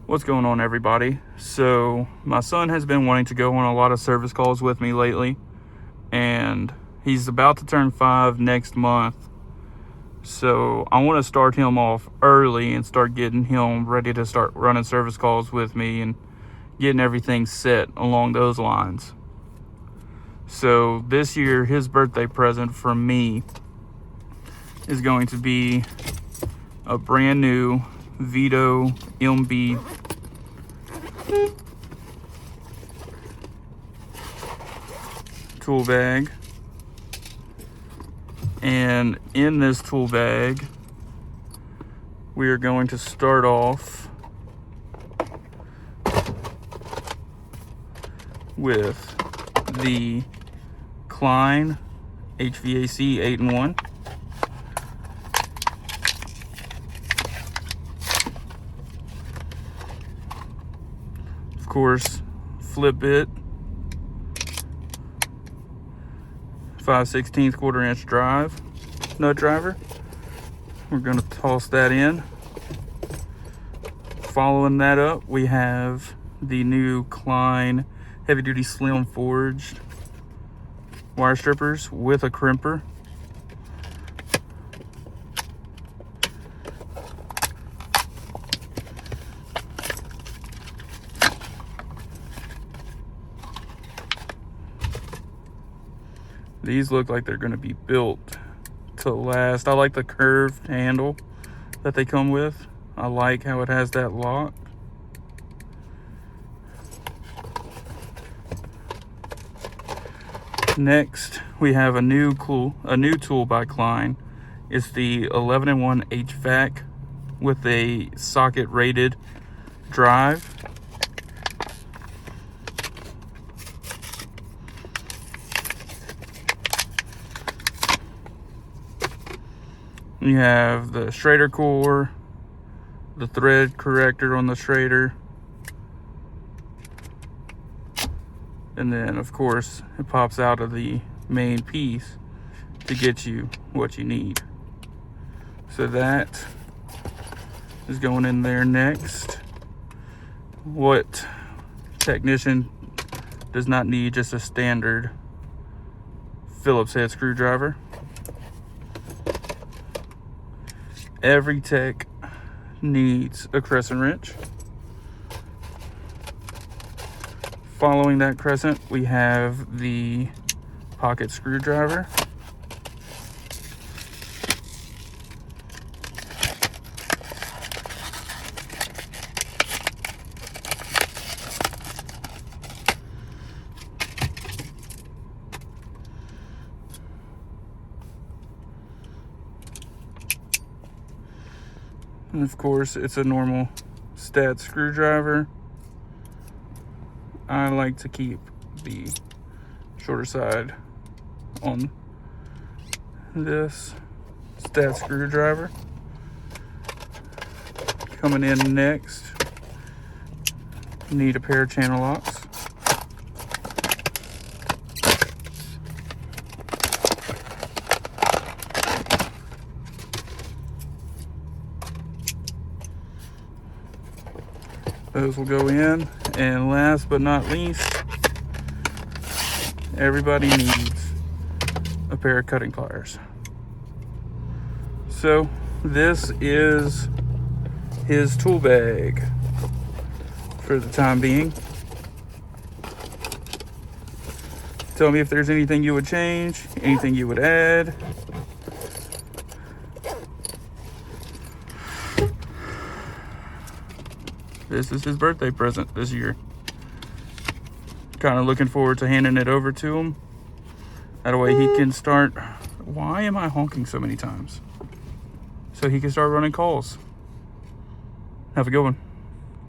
What's going on, everybody? So my son has been wanting to go on a lot of service calls with me lately, and he's about to turn 5 next month. So I want to start him off early and start getting him ready to start running service calls with me and getting everything set along those lines. So this year, his birthday present from me is going to be a brand new Vito MB tool bag. And in this tool bag, we are going to start off with the Klein HVAC 8-in-1. Of course, flip bit, 5/16 1/4-inch drive, nut driver. We're going to toss that in. Following that up, we have the new Klein heavy duty slim forged wire strippers with a crimper. These look like they're going to be built to last. I like the curved handle that they come with. I like how it has that lock. Next, we have a new tool by Klein. It's the 11-in-1 HVAC with a socket rated drive. You have the Schrader core, the thread corrector on the Schrader, and then of course it pops out of the main piece to get you what you need. So that is going in there next. What technician does not need just a standard Phillips head screwdriver? Every tech needs a crescent wrench. Following that crescent, we have the pocket screwdriver. And of course, it's a normal stat screwdriver. I like to keep the shorter side on this stat screwdriver. Coming in next, need a pair of channel locks. Those will go in. And last but not least, everybody needs a pair of cutting pliers. So this is his tool bag for the time being. Tell me if there's anything you would change, anything you would add. This is his birthday present this year. Kind of looking forward to handing it over to him. That way he can start... Why am I honking so many times? So he can start running calls. Have a good one.